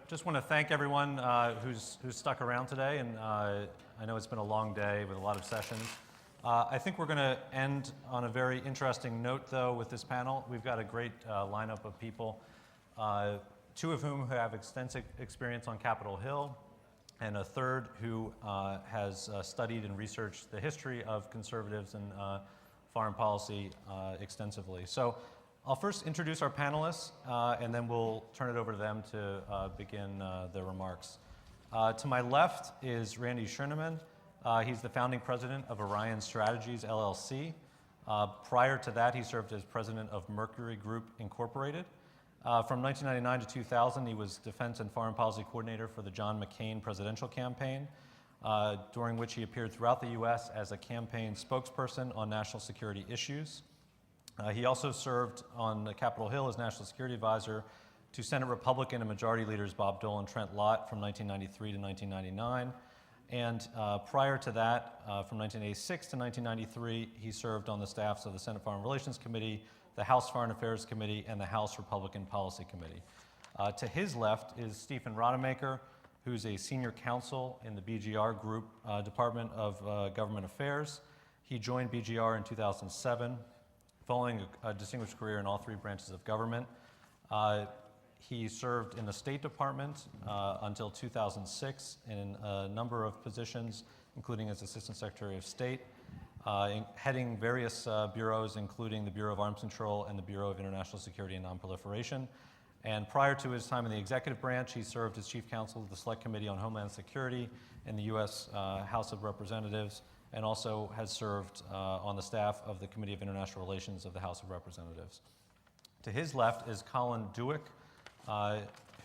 Just want to thank everyone who's stuck around today, and I know it's been a long day with a lot of sessions. I think we're going to end on a very interesting note, though, with this panel. We've got a great lineup of people, two of whom have extensive experience on Capitol Hill, and a third who has studied and researched the history of conservatives and foreign policy extensively. So I'll first introduce our panelists, and then we'll turn it over to them to begin their remarks. To my left is Randy Schoeneman. He's the founding president of Orion Strategies, LLC. Prior to that, he served as president of Mercury Group, Incorporated. From 1999 to 2000, he was defense and foreign policy coordinator for the John McCain presidential campaign, during which he appeared throughout the U.S. as a campaign spokesperson on national security issues. He also served on Capitol Hill as National Security Advisor to Senate Republican and Majority Leaders Bob Dole and Trent Lott from 1993 to 1999. And prior to that, from 1986 to 1993, he served on the staffs of the Senate Foreign Relations Committee, the House Foreign Affairs Committee, and the House Republican Policy Committee. To his left is Stephen Rodemaker, who's a senior counsel in the BGR Group Department of Government Affairs. He joined BGR in 2007. Following a distinguished career in all three branches of government. He served in the State Department until 2006 in a number of positions, including as Assistant Secretary of State, heading various bureaus, including the Bureau of Arms Control and the Bureau of International Security and Nonproliferation. And prior to his time in the executive branch, he served as Chief Counsel of the Select Committee on Homeland Security in the U.S. House of Representatives, and also has served on the staff of the Committee of International Relations of the House of Representatives. To his left is Colin Dueck,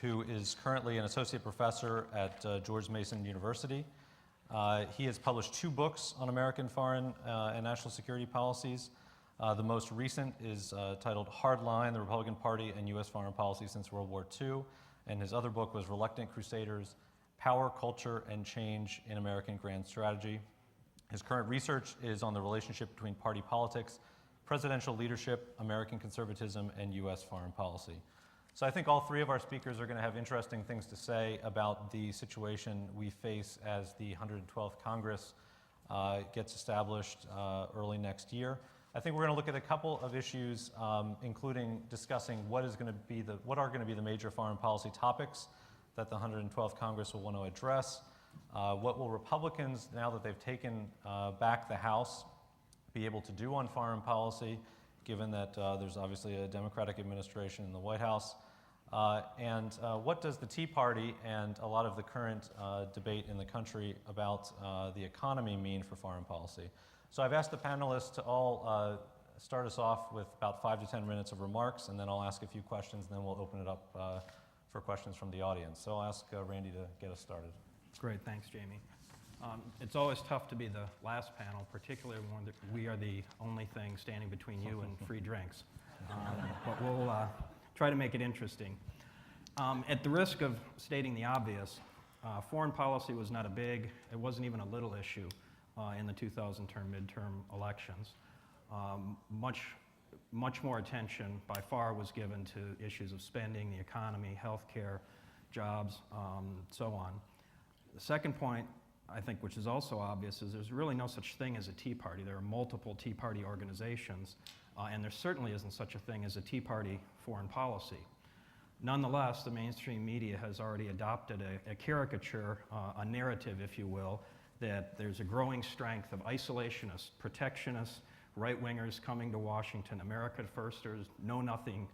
who is currently an associate professor at George Mason University. He has published 2 books on American foreign and national security policies. The most recent is titled Hard Line, the Republican Party and U.S. Foreign Policy Since World War II, and his other book was Reluctant Crusaders, Power, Culture, and Change in American Grand Strategy. His current research is on the relationship between party politics, presidential leadership, American conservatism, and U.S. foreign policy. So I think all three of our speakers are going to have interesting things to say about the situation we face as the 112th Congress gets established early next year. I think we're going to look at a couple of issues, including discussing what are going to be the major foreign policy topics that the 112th Congress will want to address. What will Republicans, now that they've taken back the House, be able to do on foreign policy, given that there's obviously a Democratic administration in the White House? And what does the Tea Party and a lot of the current debate in the country about the economy mean for foreign policy? So I've asked the panelists to all start us off with about 5 to 10 minutes of remarks, and then I'll ask a few questions, and then we'll open it up for questions from the audience. So I'll ask Randy to get us started. Great, thanks, Jamie. It's always tough to be the last panel, particularly when we are the only thing standing between you and free drinks. But we'll try to make it interesting. At the risk of stating the obvious, foreign policy was not it wasn't even a little issue in the 2000 midterm elections. Much more attention by far was given to issues of spending, the economy, healthcare, jobs, so on. The second point, I think, which is also obvious, is there's really no such thing as a Tea Party. There are multiple Tea Party organizations, and there certainly isn't such a thing as a Tea Party foreign policy. Nonetheless, the mainstream media has already adopted a caricature, a narrative, if you will, that there's a growing strength of isolationists, protectionists, right-wingers coming to Washington, America firsters, know-nothing,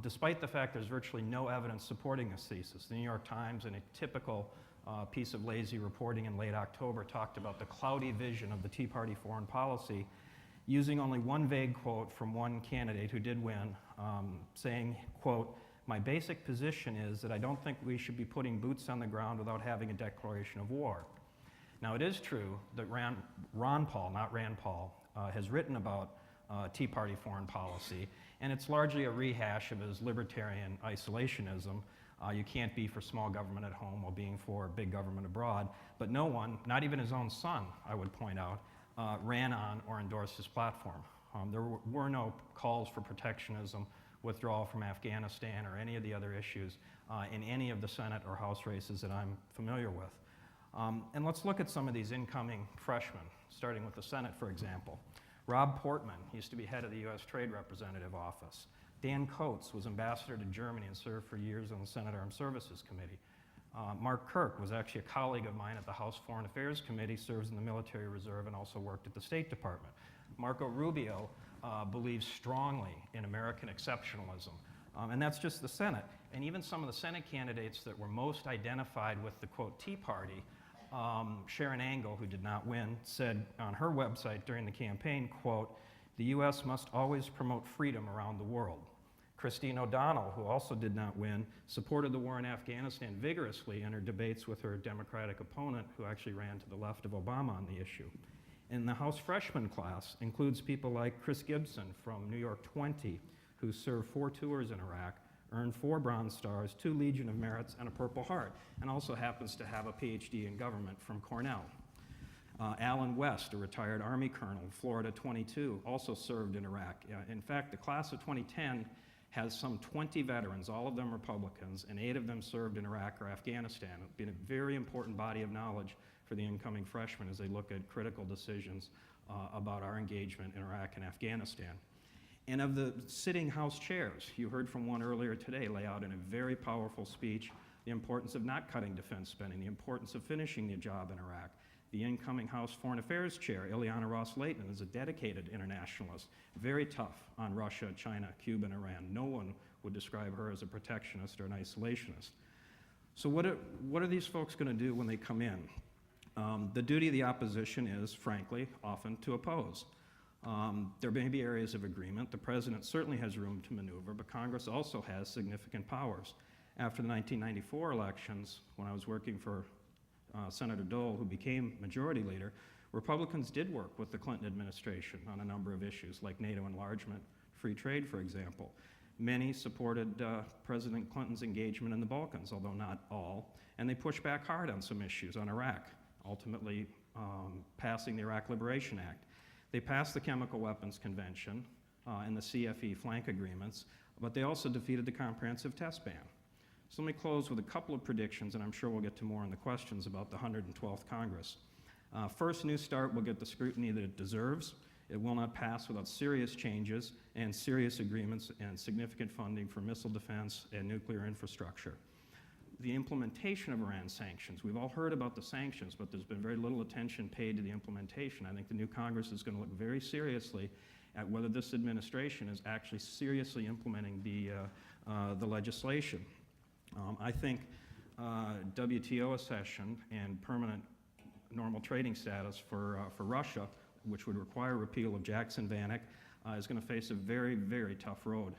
despite the fact there's virtually no evidence supporting this thesis. The New York Times, in a typical piece of lazy reporting in late October, talked about the cloudy vision of the Tea Party foreign policy, using only one vague quote from one candidate who did win, saying, quote, "My basic position is that I don't think we should be putting boots on the ground without having a declaration of war." Now, it is true that Ron Paul, not Rand Paul, has written about Tea Party foreign policy, and it's largely a rehash of his libertarian isolationism. You can't be for small government at home while being for big government abroad. But no one, not even his own son, I would point out, ran on or endorsed his platform. There were no calls for protectionism withdrawal from Afghanistan or any of the other issues in any of the Senate or House races that I'm familiar with. And let's look at some of these incoming freshmen, starting with the Senate, for example. Rob Portman used to be head of the U.S. Trade Representative Office. Dan Coates was ambassador to Germany and served for years on the Senate Armed Services Committee. Mark Kirk was actually a colleague of mine at the House Foreign Affairs Committee, serves in the Military Reserve, and also worked at the State Department. Marco Rubio believes strongly in American exceptionalism, and that's just the Senate. And even some of the Senate candidates that were most identified with the, quote, Tea Party, Sharon Angle, who did not win, said on her website during the campaign, quote, "The U.S. must always promote freedom around the world." Christine O'Donnell, who also did not win, supported the war in Afghanistan vigorously in her debates with her Democratic opponent, who actually ran to the left of Obama on the issue. And the House freshman class includes people like Chris Gibson from New York 20, who served 4 tours in Iraq, earned 4 Bronze Stars, 2 Legion of Merits, and a Purple Heart, and also happens to have a PhD in government from Cornell. Alan West, a retired Army colonel, Florida 22, also served in Iraq. In fact, the class of 2010 has some 20 veterans, all of them Republicans, and 8 of them served in Iraq or Afghanistan. It's been a very important body of knowledge for the incoming freshmen as they look at critical decisions about our engagement in Iraq and Afghanistan. And of the sitting House chairs, you heard from one earlier today lay out in a very powerful speech the importance of not cutting defense spending, the importance of finishing the job in Iraq. The incoming House Foreign Affairs Chair, Ileana Ross-Layton, is a dedicated internationalist, very tough on Russia, China, Cuba, and Iran. No one would describe her as a protectionist or an isolationist. So what are these folks going to do when they come in? The duty of the opposition is, frankly, often to oppose. There may be areas of agreement. The president certainly has room to maneuver, but Congress also has significant powers. After the 1994 elections, when I was working for Senator Dole, who became majority leader, Republicans did work with the Clinton administration on a number of issues, like NATO enlargement, free trade, for example. Many supported President Clinton's engagement in the Balkans, although not all, and they pushed back hard on some issues on Iraq, ultimately passing the Iraq Liberation Act. They passed the Chemical Weapons Convention and the CFE flank agreements, but they also defeated the Comprehensive Test Ban. So let me close with a couple of predictions, and I'm sure we'll get to more in the questions about the 112th Congress. First, New START will get the scrutiny that it deserves. It will not pass without serious changes and serious agreements and significant funding for missile defense and nuclear infrastructure. The implementation of Iran sanctions. We've all heard about the sanctions, but there's been very little attention paid to the implementation. I think the new Congress is going to look very seriously at whether this administration is actually seriously implementing the legislation. I think WTO accession and permanent normal trading status for Russia, which would require repeal of Jackson-Vanik, is going to face a very, very tough road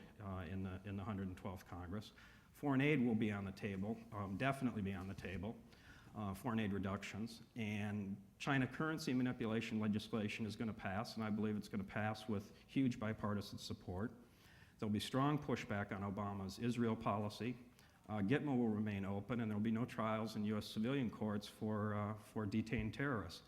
in the 112th Congress. Foreign aid will be on the table, definitely be on the table, foreign aid reductions. And China currency manipulation legislation is going to pass, and I believe it's going to pass with huge bipartisan support. There'll be strong pushback on Obama's Israel policy. Gitmo will remain open, and there will be no trials in U.S. civilian courts for detained terrorists.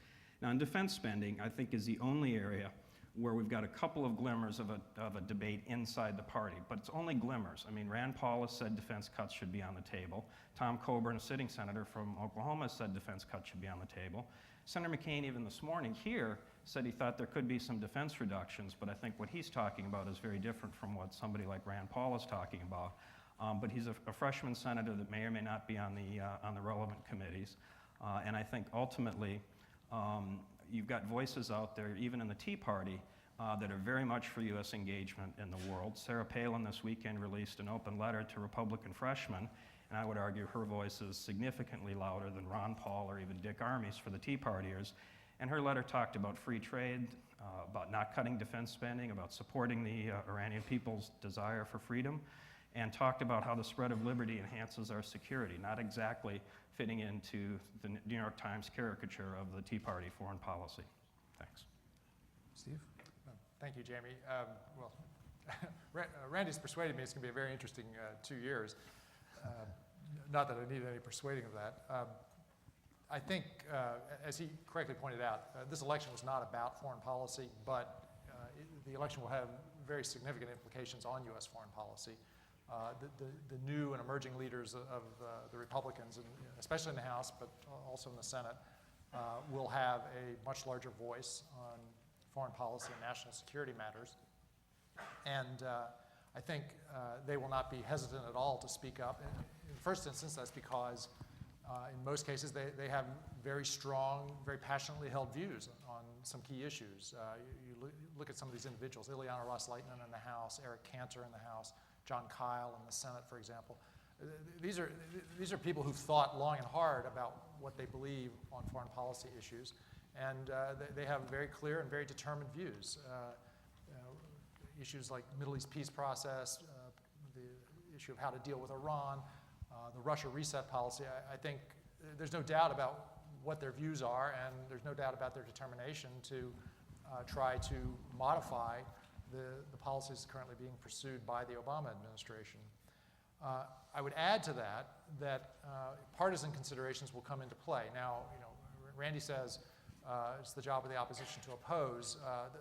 Now, in defense spending, I think is the only area where we've got a couple of glimmers of a debate inside the party, but it's only glimmers. I mean, Rand Paul has said defense cuts should be on the table. Tom Coburn, a sitting senator from Oklahoma, has said defense cuts should be on the table. Senator McCain, even this morning here, said he thought there could be some defense reductions, but I think what he's talking about is very different from what somebody like Rand Paul is talking about. But he's a freshman senator that may or may not be on the relevant committees. And I think ultimately, you've got voices out there, even in the Tea Party, that are very much for U.S. engagement in the world. Sarah Palin this weekend released an open letter to Republican freshmen, and I would argue her voice is significantly louder than Ron Paul or even Dick Armey's for the Tea Partiers. And her letter talked about free trade, about not cutting defense spending, about supporting the Iranian people's desire for freedom, and talked about how the spread of liberty enhances our security, not exactly fitting into the New York Times caricature of the Tea Party foreign policy. Thanks. Steve? Thank you, Jamie. Well, Randy's persuaded me it's going to be a very interesting 2 years. Not that I need any persuading of that. I think, as he correctly pointed out, this election was not about foreign policy, but the election will have very significant implications on U.S. foreign policy. The new and emerging leaders of the Republicans, and especially in the House, but also in the Senate, will have a much larger voice on foreign policy and national security matters. And I think they will not be hesitant at all to speak up. In the first instance, that's because in most cases they have very strong, very passionately held views on some key issues. You look at some of these individuals, Ileana Ros-Lehtinen in the House, Eric Cantor in the House, John Kyle in the Senate, for example. These are people who've thought long and hard about what they believe on foreign policy issues, and they have very clear and very determined views. Issues like Middle East peace process, the issue of how to deal with Iran, the Russia reset policy. I think there's no doubt about what their views are, and there's no doubt about their determination to try to modify the policies currently being pursued by the Obama administration. I would add to that partisan considerations will come into play. Now, Randy says it's the job of the opposition to oppose.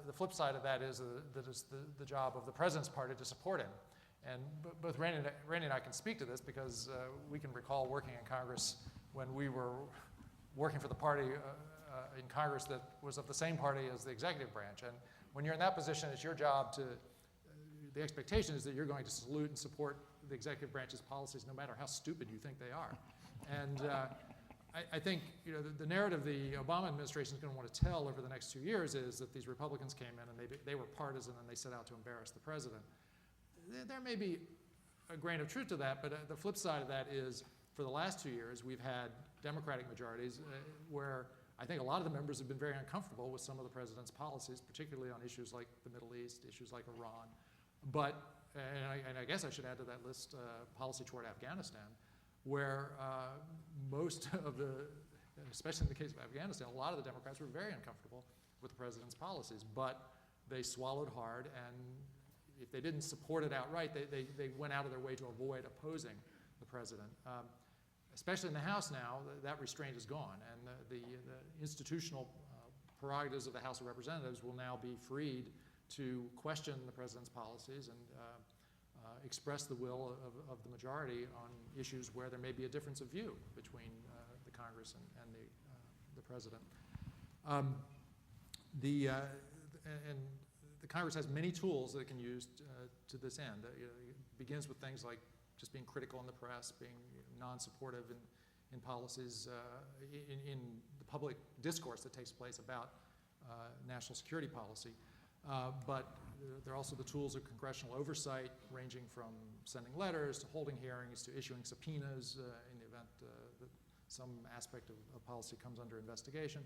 The flip side of that is that it's the job of the president's party to support him. And both Randy and I can speak to this because we can recall working in Congress when we were working for the party in Congress that was of the same party as the executive branch. And when you're in that position, it's your job the expectation is that you're going to salute and support the executive branch's policies no matter how stupid you think they are. And I think the narrative the Obama administration is going to want to tell over the next 2 years is that these Republicans came in and they were partisan and they set out to embarrass the president. There may be a grain of truth to that, but the flip side of that is for the last 2 years we've had Democratic majorities where I think a lot of the members have been very uncomfortable with some of the president's policies, particularly on issues like the Middle East, issues like Iran. But, and I guess I should add to that list policy toward Afghanistan, where most of especially in the case of Afghanistan, a lot of the Democrats were very uncomfortable with the president's policies, but they swallowed hard, and if they didn't support it outright, they went out of their way to avoid opposing the president. Especially in the House now, that restraint is gone, and the institutional prerogatives of the House of Representatives will now be freed to question the president's policies and express the will of the majority on issues where there may be a difference of view between the Congress and the president. The Congress has many tools that it can use to this end. It begins with things like just being critical in the press, being non-supportive in policies, in the public discourse that takes place about national security policy. But there are also the tools of congressional oversight, ranging from sending letters to holding hearings to issuing subpoenas in the event that some aspect of policy comes under investigation.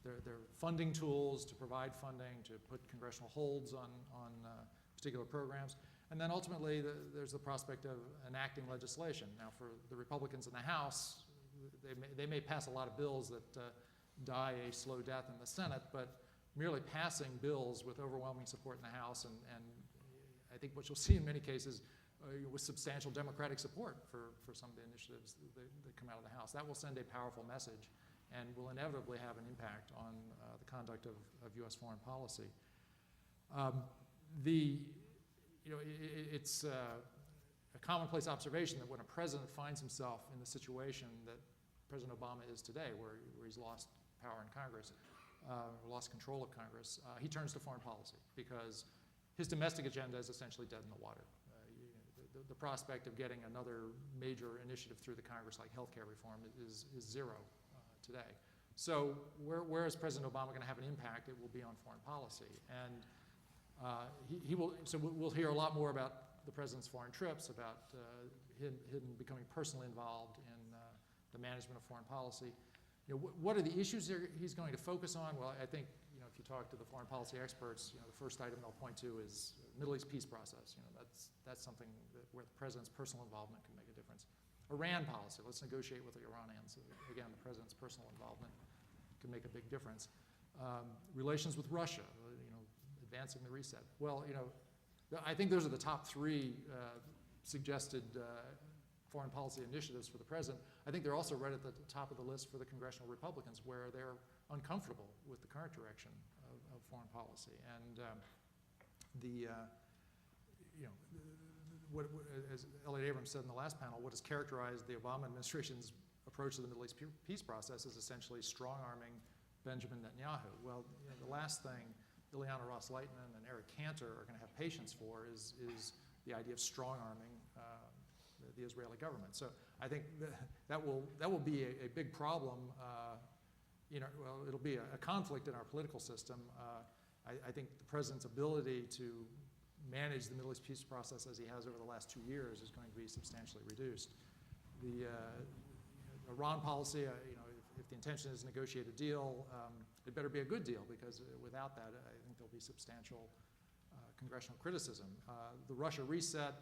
There are funding tools to provide funding, to put congressional holds on particular programs. And then ultimately, there's the prospect of enacting legislation. Now, for the Republicans in the House, they may pass a lot of bills that die a slow death in the Senate, but merely passing bills with overwhelming support in the House, and I think what you'll see in many cases with substantial Democratic support for some of the initiatives that come out of the House. That will send a powerful message and will inevitably have an impact on the conduct of U.S. foreign policy. It's a commonplace observation that when a president finds himself in the situation that President Obama is today, where he's lost power in Congress, lost control of Congress, he turns to foreign policy because his domestic agenda is essentially dead in the water. The prospect of getting another major initiative through the Congress like health care reform is zero today. So where is President Obama going to have an impact? It will be on foreign policy. And so we'll hear a lot more about the president's foreign trips, about him becoming personally involved in the management of foreign policy. What are the issues he's going to focus on? Well, I think if you talk to the foreign policy experts, the first item they'll point to is Middle East peace process. That's something where the president's personal involvement can make a difference. Iran policy. Let's negotiate with the Iranians. Again, the president's personal involvement can make a big difference. Relations with Russia. Advancing the reset. Well, I think those are the top three suggested foreign policy initiatives for the president. I think they're also right at the top of the list for the congressional Republicans, where they're uncomfortable with the current direction of foreign policy. And as Elliot Abrams said in the last panel, what has characterized the Obama administration's approach to the Middle East peace process is essentially strong-arming Benjamin Netanyahu. Well, the last thing Ileana Ros-Lehtman and Eric Cantor are going to have patience for is the idea of strong-arming the Israeli government. So I think that will be a big problem. Well, it'll be a conflict in our political system. I think the president's ability to manage the Middle East peace process as he has over the last 2 years is going to be substantially reduced. The Iran policy, if the intention is to negotiate a deal, it better be a good deal, because without that, I think there'll be substantial congressional criticism. The Russia reset,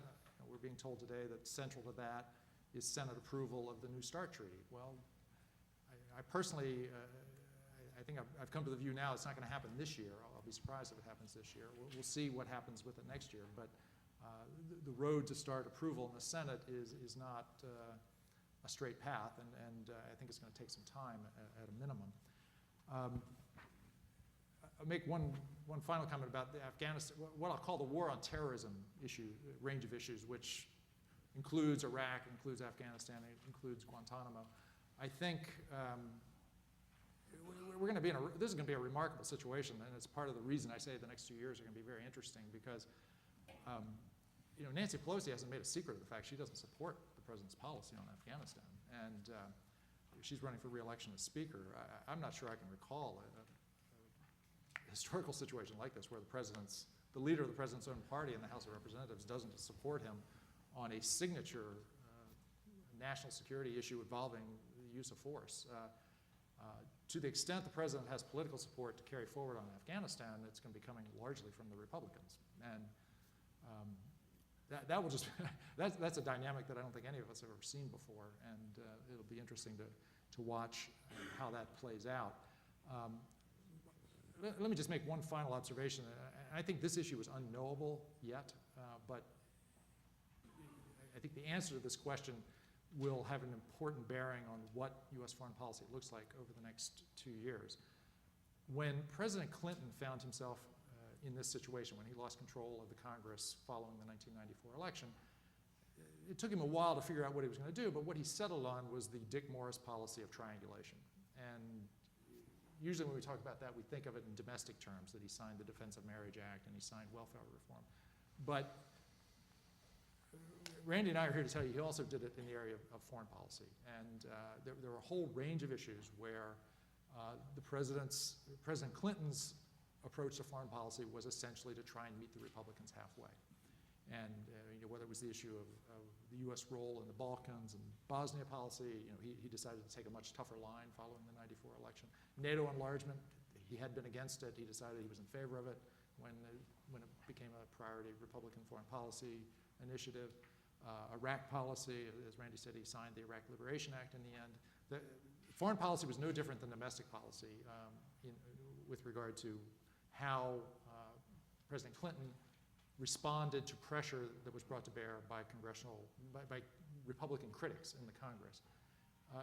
we're being told today that central to that is Senate approval of the New START treaty. Well, I personally, I think I've come to the view now it's not going to happen this year. I'll be surprised if it happens this year. We'll see what happens with it next year. But the road to START approval in the Senate is not a straight path, and I think it's going to take some time at a minimum. I'll make one final comment about the Afghanistan, what I'll call the war on terrorism issue, range of issues, which includes Iraq, includes Afghanistan, it includes Guantanamo. I think we're going to be this is going to be a remarkable situation, and it's part of the reason I say the next 2 years are going to be very interesting, because Nancy Pelosi hasn't made a secret of the fact she doesn't support the president's policy on Afghanistan, and she's running for re-election as Speaker. I'm not sure I can recall a historical situation like this where the leader of the president's own party in the House of Representatives doesn't support him on a signature national security issue involving the use of force. To the extent the president has political support to carry forward on Afghanistan, it's going to be coming largely from the Republicans. And that will just, that's a dynamic that I don't think any of us have ever seen before, and it'll be interesting to watch how that plays out. Let me just make one final observation. I think this issue is unknowable yet, but I think the answer to this question will have an important bearing on what U.S. foreign policy looks like over the next 2 years. When President Clinton found himself in this situation, when he lost control of the Congress following the 1994 election, it took him a while to figure out what he was going to do, but what he settled on was the Dick Morris policy of triangulation. And usually when we talk about that, we think of it in domestic terms, that he signed the Defense of Marriage Act and he signed welfare reform. But Randy and I are here to tell you he also did it in the area of foreign policy. And there were a whole range of issues where President Clinton's approach to foreign policy was essentially to try and meet the Republicans halfway. And whether it was the issue of the U.S. role in the Balkans and Bosnia policy, he decided to take a much tougher line following the '94 election. NATO enlargement, he had been against it. He decided he was in favor of it when it became a priority Republican foreign policy initiative. Iraq policy, as Randy said, he signed the Iraq Liberation Act in the end. Foreign policy was no different than domestic policy with regard to how President Clinton responded to pressure that was brought to bear by Republican critics in the Congress.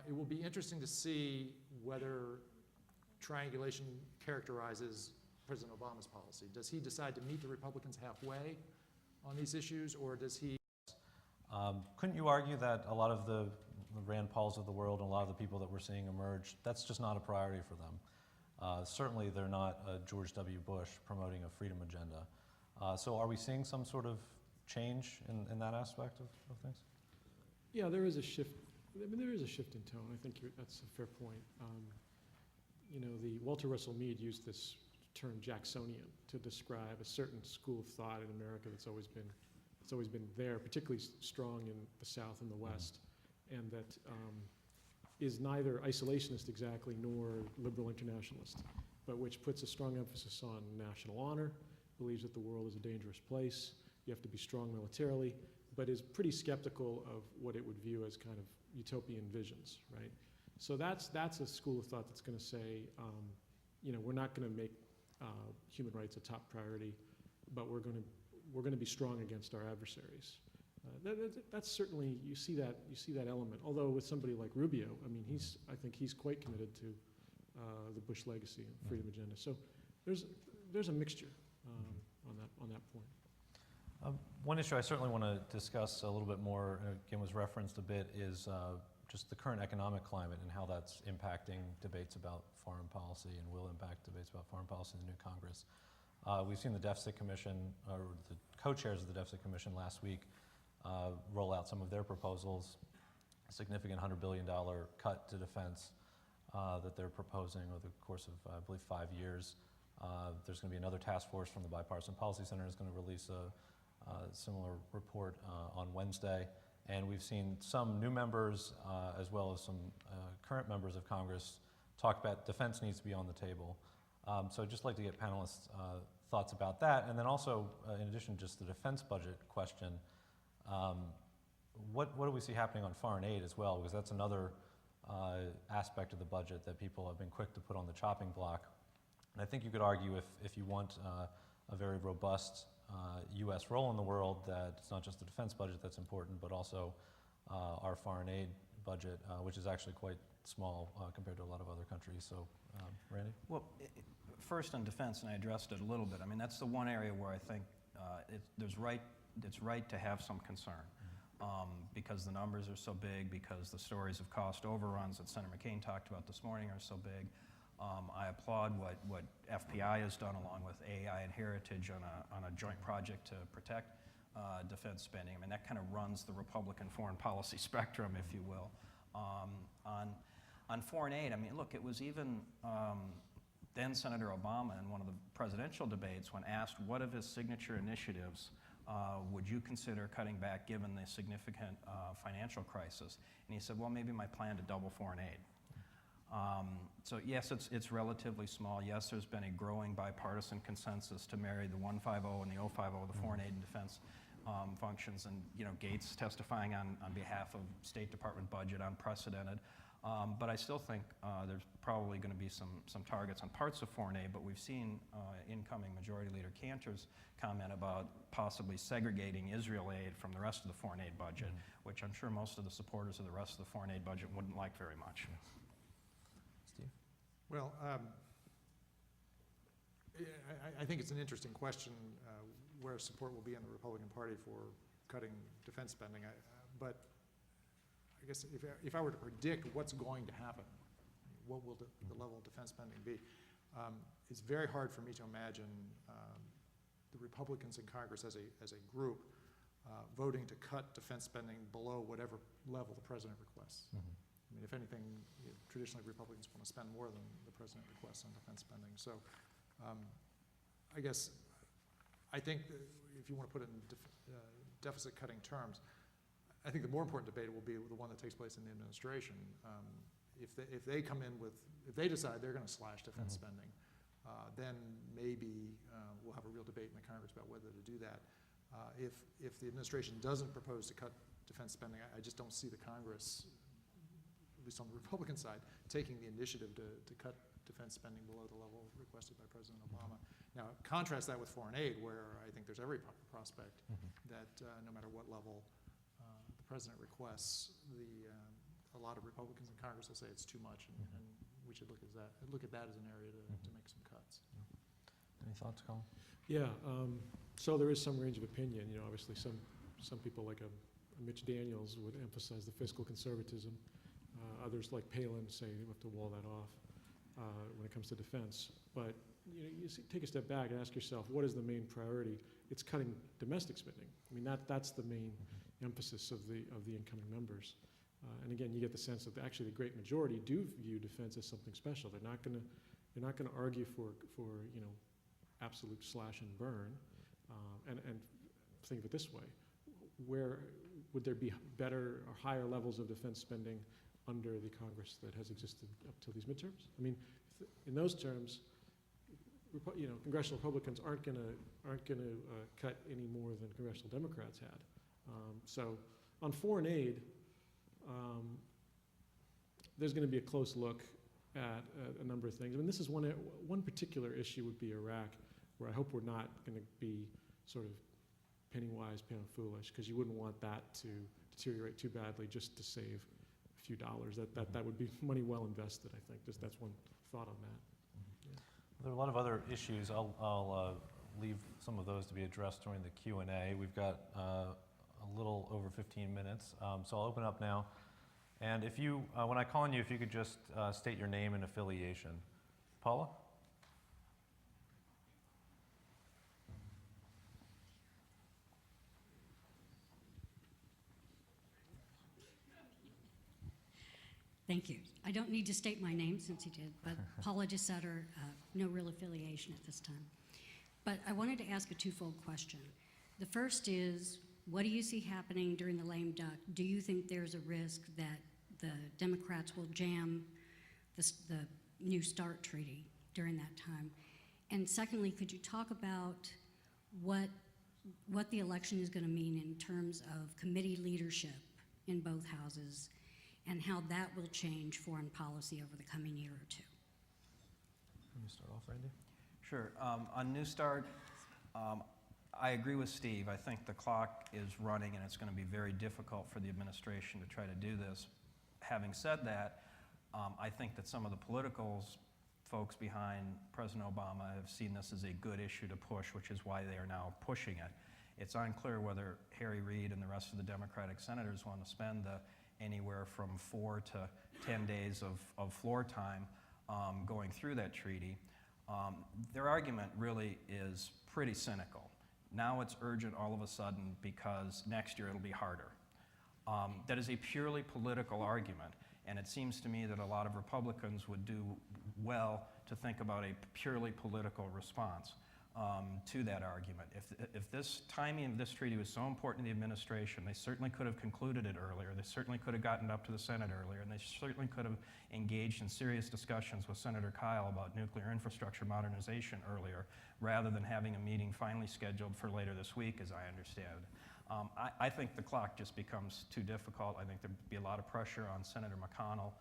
It will be interesting to see whether triangulation characterizes President Obama's policy. Does he decide to meet the Republicans halfway on these issues, or does he? Couldn't you argue that a lot of the Rand Pauls of the world and a lot of the people that we're seeing emerge, that's just not a priority for them? Certainly they're not George W. Bush promoting a freedom agenda. So are we seeing some sort of change in that aspect of things? Yeah, there is a shift. I mean, there is a shift in tone. I think that's a fair point. The Walter Russell Mead used this term Jacksonian to describe a certain school of thought in America that's always been there, particularly strong in the South and the West, and that is neither isolationist exactly nor liberal internationalist, but which puts a strong emphasis on national honor, believes that the world is a dangerous place, you have to be strong militarily, but is pretty skeptical of what it would view as kind of utopian visions, right? So that's a school of thought that's going to say, we're not going to make human rights a top priority, but we're going to be strong against our adversaries. That's certainly, you see that element. Although with somebody like Rubio, I mean, I think he's quite committed to the Bush legacy and freedom agenda. So there's a mixture on that point. One issue I certainly want to discuss a little bit more, again was referenced a bit, is just the current economic climate and how that's impacting debates about foreign policy and will impact debates about foreign policy in the new Congress. We've seen the Deficit Commission, or the co-chairs of the Deficit Commission last week, roll out some of their proposals, a significant $100 billion cut to defense that they're proposing over the course of, I believe, 5 years. There's going to be another task force from the Bipartisan Policy Center is going to release a similar report on Wednesday. And we've seen some new members as well as some current members of Congress talk about defense needs to be on the table. So I'd just like to get panelists' thoughts about that. And then also, in addition to just the defense budget question, what do we see happening on foreign aid as well? Because that's another aspect of the budget that people have been quick to put on the chopping block. And I think you could argue if you want a very robust U.S. role in the world, that it's not just the defense budget that's important, but also our foreign aid budget, which is actually quite small compared to a lot of other countries. So, Randy? Well, first on defense, and I addressed it a little bit. I mean, that's the one area where I think it's right to have some concern. Because the numbers are so big, because the stories of cost overruns that Senator McCain talked about this morning are so big. I applaud what FPI has done along with AI and Heritage on a joint project to protect defense spending. I mean, that kind of runs the Republican foreign policy spectrum, if you will. On foreign aid, I mean, look, it was even then Senator Obama in one of the presidential debates when asked what of his signature initiatives would you consider cutting back given the significant financial crisis? And he said, well, maybe my plan to double foreign aid. So yes, it's relatively small. Yes, there's been a growing bipartisan consensus to marry the 150 and the 050, the foreign aid and defense functions, and Gates testifying on behalf of State Department budget, unprecedented. But I still think there's probably going to be some targets on parts of foreign aid, but we've seen incoming Majority Leader Cantor's comment about possibly segregating Israel aid from the rest of the foreign aid budget, which I'm sure most of the supporters of the rest of the foreign aid budget wouldn't like very much. Steve? Well, I think it's an interesting question where support will be in the Republican Party for cutting defense spending. But I guess if I were to predict what's going to happen, what will the level of defense spending be, it's very hard for me to imagine the Republicans in Congress as a group voting to cut defense spending below whatever level the president requests. Mm-hmm. I mean, if anything, traditionally Republicans want to spend more than the president requests on defense spending. So I guess I think that if you want to put it in deficit cutting terms, I think the more important debate will be the one that takes place in the administration. If they come in with, if they decide they're going to slash defense spending, then maybe we'll have a real debate in the Congress about whether to do that. If the administration doesn't propose to cut defense spending, I just don't see the Congress, at least on the Republican side, taking the initiative to cut defense spending below the level requested by President Obama. Now, contrast that with foreign aid, where I think there's every prospect that no matter what level the president requests, a lot of Republicans in Congress will say it's too much, and we should look at that as an area to make some cuts. Any thoughts, Colin? Yeah, so there is some range of opinion. Obviously some people like a Mitch Daniels would emphasize the fiscal conservatism. Others like Palin say we have to wall that off when it comes to defense. But you take a step back and ask yourself, what is the main priority? It's cutting domestic spending. I mean, that's the main emphasis of the incoming members. And again, you get the sense that actually the great majority do view defense as something special. They're not going to argue for absolute slash and burn. And think of it this way: where would there be better or higher levels of defense spending under the Congress that has existed up till these midterms? I mean, in those terms, congressional Republicans aren't going to cut any more than congressional Democrats had. So on foreign aid, there's going to be a close look at a number of things. I mean, this is one particular issue would be Iraq, where I hope we're not going to be sort of penny wise, pound foolish, because you wouldn't want that to deteriorate too badly just to save a few dollars. That would be money well invested, I think. Just that's one thought on that. There are a lot of other issues. I'll leave some of those to be addressed during the Q&A. We've got a little over 15 minutes, so I'll open up now. And if you, when I call on you, if you could just state your name and affiliation. Paula? Thank you. I don't need to state my name since he did, but Paula DeSutter, no real affiliation at this time. But I wanted to ask a twofold question. The first is, what do you see happening during the lame duck? Do you think there's a risk that the Democrats will jam the New START treaty during that time? And secondly, could you talk about what the election is going to mean in terms of committee leadership in both houses, and how that will change foreign policy over the coming year or two? Can you start off, Randy? Sure. On New START, I agree with Steve. I think the clock is running, and it's going to be very difficult for the administration to try to do this. Having said that, I think that some of the political folks behind President Obama have seen this as a good issue to push, which is why they are now pushing it. It's unclear whether Harry Reid and the rest of the Democratic senators want to spend anywhere from 4 to 10 days of floor time going through that treaty. Their argument really is pretty cynical. Now it's urgent all of a sudden because next year it'll be harder. That is a purely political argument, and it seems to me that a lot of Republicans would do well to think about a purely political response to that argument. If this timing of this treaty was so important to the administration, they certainly could have concluded it earlier. They certainly could have gotten up to the Senate earlier, and they certainly could have engaged in serious discussions with Senator Kyle about nuclear infrastructure modernization earlier, rather than having a meeting finally scheduled for later this week, as I understand it. I think the clock just becomes too difficult. I think there'd be a lot of pressure on Senator McConnell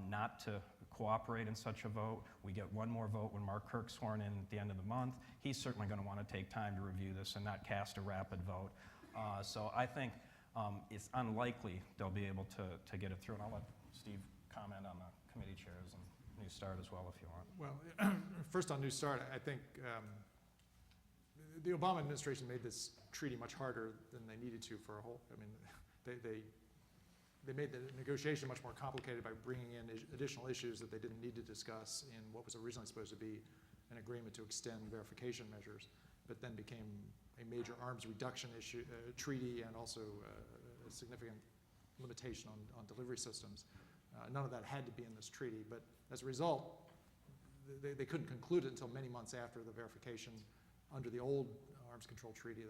not to cooperate in such a vote. We get one more vote when Mark Kirk's sworn in at the end of the month. He's certainly going to want to take time to review this and not cast a rapid vote. So I think it's unlikely they'll be able to get it through. And I'll let Steve comment on the committee chairs and New START as well if you want. Well, first on New START, I think the Obama administration made this treaty much harder than they needed to for a whole. I mean, they made the negotiation much more complicated by bringing in additional issues that they didn't need to discuss in what was originally supposed to be an agreement to extend verification measures, but then became a major arms reduction treaty and also a significant limitation on delivery systems. None of that had to be in this treaty, but as a result, they couldn't conclude it until many months after the verification under the old arms control treaty,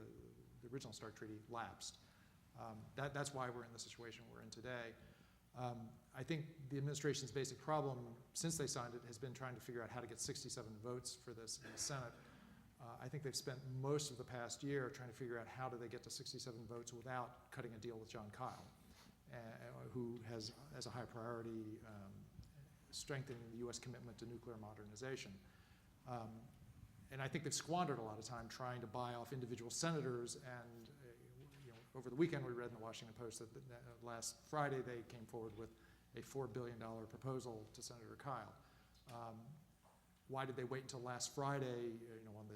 the original START treaty, lapsed. That's why we're in the situation we're in today. I think the administration's basic problem since they signed it has been trying to figure out how to get 67 votes for this in the Senate. I think they've spent most of the past year trying to figure out how do they get to 67 votes without cutting a deal with John Kyle, who has as a high priority strengthening the U.S. commitment to nuclear modernization. And I think they've squandered a lot of time trying to buy off individual senators. And over the weekend we read in the Washington Post that last Friday they came forward with a $4 billion proposal to Senator Kyle. Why did they wait until last Friday, on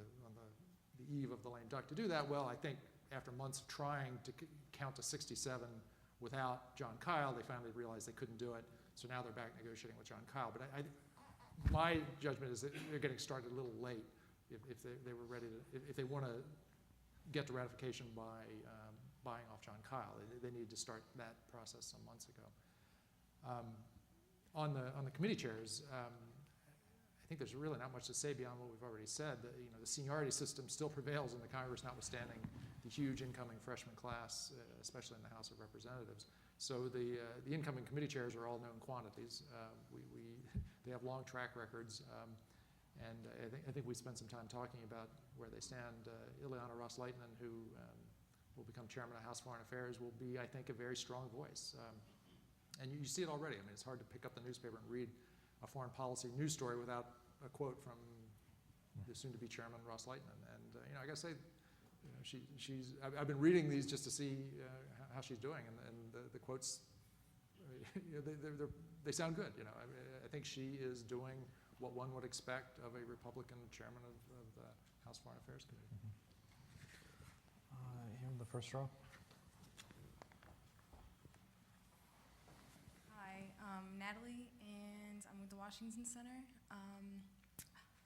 the eve of the lame duck to do that? Well, I think after months of trying to count to 67 without John Kyle, they finally realized they couldn't do it. So now they're back negotiating with John Kyle. But my judgment is that they're getting started a little late if they were ready to, if they want to get to ratification by buying off John Kyle. They needed to start that process some months ago. On the committee chairs, I think there's really not much to say beyond what we've already said. The seniority system still prevails in the Congress, notwithstanding the huge incoming freshman class, especially in the House of Representatives. So the incoming committee chairs are all known quantities. They have long track records, and I think we spent some time talking about where they stand. Ileana Ros-Lehtinen, who will become chairman of House Foreign Affairs, will be, I think, a very strong voice. And you see it already. I mean, it's hard to pick up the newspaper and read a foreign policy news story without a quote from the soon-to-be chairman, Ros-Lehtinen. And I gotta say, I've been reading these just to see how she's doing, and the quotes, they sound good. I think she is doing what one would expect of a Republican chairman of the House Foreign Affairs Committee. Here in the first row. Hi, Natalie, and I'm with the Washington Center.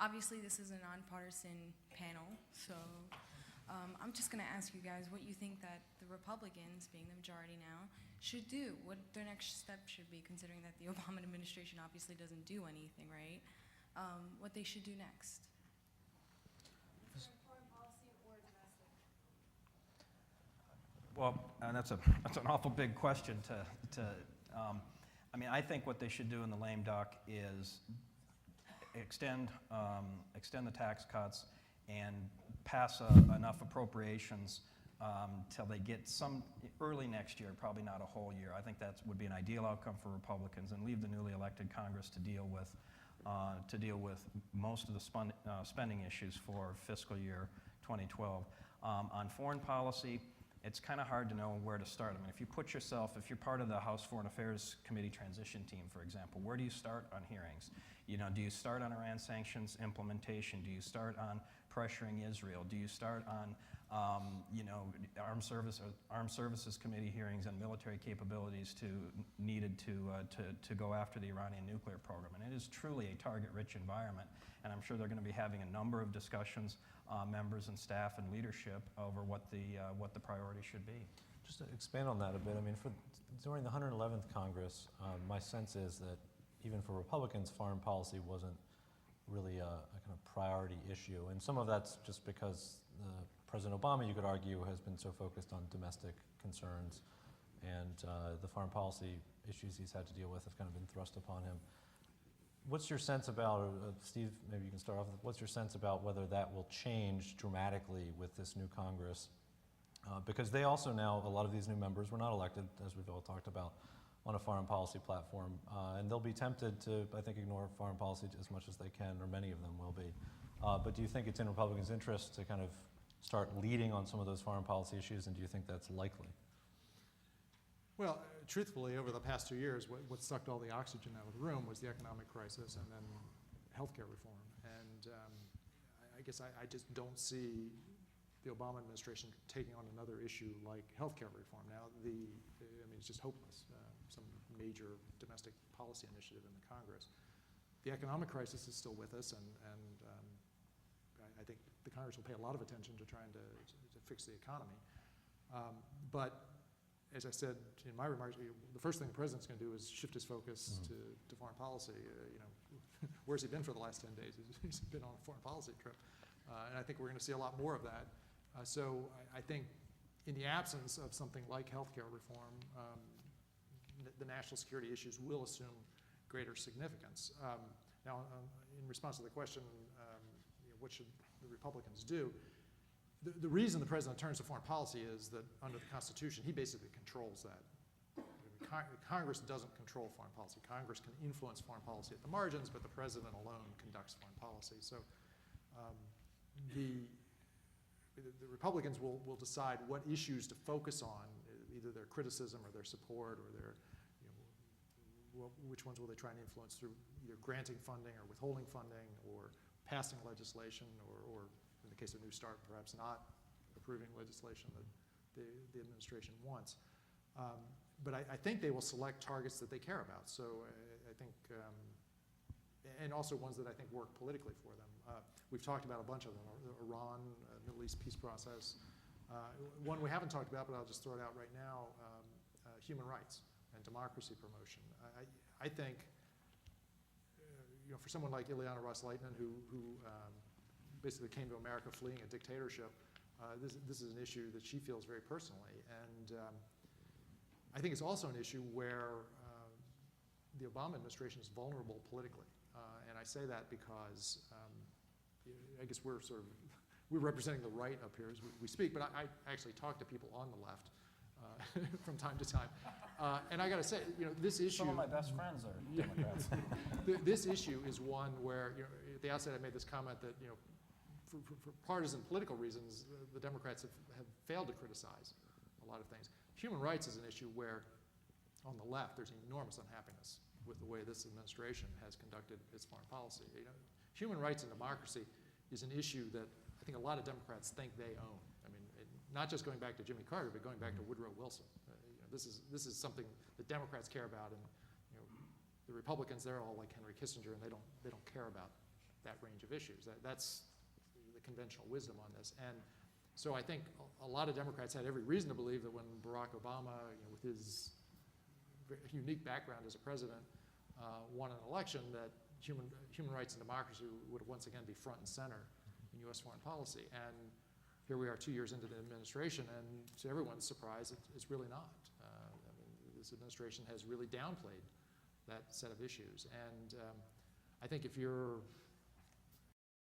Obviously, this is a nonpartisan panel, so I'm just going to ask you guys what you think that the Republicans, being the majority now, should do, what their next step should be, considering that the Obama administration obviously doesn't do anything, right? What they should do next. Foreign policy or domestic? Well, that's an awful big question I mean, I think what they should do in the lame duck is extend the tax cuts and pass enough appropriations till they get some early next year, probably not a whole year. I think that would be an ideal outcome for Republicans, and leave the newly elected Congress to deal with most of the spending issues for fiscal year 2012. On foreign policy, it's kind of hard to know where to start. I mean, if you're part of the House Foreign Affairs Committee transition team, for example, where do you start on hearings? You know, do you start on Iran sanctions implementation? Do you start on pressuring Israel? Do you start on, Armed Services Committee hearings and military capabilities needed to go after the Iranian nuclear program? And it is truly a target-rich environment, and I'm sure they're going to be having a number of discussions, members and staff and leadership, over what the priority should be. Just to expand on that a bit, I mean, during the 111th Congress, my sense is that even for Republicans, foreign policy wasn't really a kind of priority issue. And some of that's just because President Obama, you could argue, has been so focused on domestic concerns, and the foreign policy issues he's had to deal with have kind of been thrust upon him. What's your sense about, Steve, maybe you can start off with, what's your sense about whether that will change dramatically with this new Congress? Because they also now, a lot of these new members were not elected, as we've all talked about, on a foreign policy platform. And they'll be tempted to, I think, ignore foreign policy as much as they can, or many of them will be. But do you think it's in Republicans' interest to kind of start leading on some of those foreign policy issues, and do you think that's likely? Well, truthfully, over the past 2 years, what sucked all the oxygen out of the room was the economic crisis and then healthcare reform. And I guess I just don't see the Obama administration taking on another issue like healthcare reform. Now, I mean, it's just hopeless, some major domestic policy initiative in the Congress. The economic crisis is still with us, and I think the Congress will pay a lot of attention to trying to fix the economy. But as I said in my remarks, the first thing the president's going to do is shift his focus to foreign policy. Where's he been for the last 10 days? He's been on a foreign policy trip. And I think we're going to see a lot more of that. So I think in the absence of something like healthcare reform, the national security issues will assume greater significance. Now, in response to the question, what should the Republicans do? The reason the president turns to foreign policy is that under the Constitution, he basically controls that. Congress doesn't control foreign policy. Congress can influence foreign policy at the margins, but the president alone conducts foreign policy. So the Republicans will decide what issues to focus on, either their criticism or their support, or their, which ones will they try and influence through either granting funding or withholding funding, or passing legislation, or in the case of New START, perhaps not approving legislation that the administration wants. But I think they will select targets that they care about. So I think, and also ones that I think work politically for them. We've talked about a bunch of them: Iran, Middle East peace process. One we haven't talked about, but I'll just throw it out right now: human rights and democracy promotion. I think, for someone like Ileana Ros-Lehtinen, who basically came to America fleeing a dictatorship, this is an issue that she feels very personally. And I think it's also an issue where the Obama administration is vulnerable politically. And I say that because I guess we're representing the right up here as we speak, but I actually talk to people on the left from time to time. And I got to say, this issue— Some of my best friends are Democrats. This issue is one where, at the outset I made this comment that, for partisan political reasons, the Democrats have failed to criticize a lot of things. Human rights is an issue where, on the left, there's enormous unhappiness with the way this administration has conducted its foreign policy. Human rights and democracy is an issue that I I think a lot of Democrats think they own. I mean, not just going back to Jimmy Carter, but going back to Woodrow Wilson. This is something that Democrats care about, and the Republicans, they're all like Henry Kissinger, and they don't care about that range of issues. That's the conventional wisdom on this. And so I think a lot of Democrats had every reason to believe that when Barack Obama, with his unique background as a president, won an election, that human rights and democracy would once again be front and center in U.S. foreign policy. And here we are 2 years into the administration, and to everyone's surprise, it's really not. I mean, this administration has really downplayed that set of issues. And I think if you're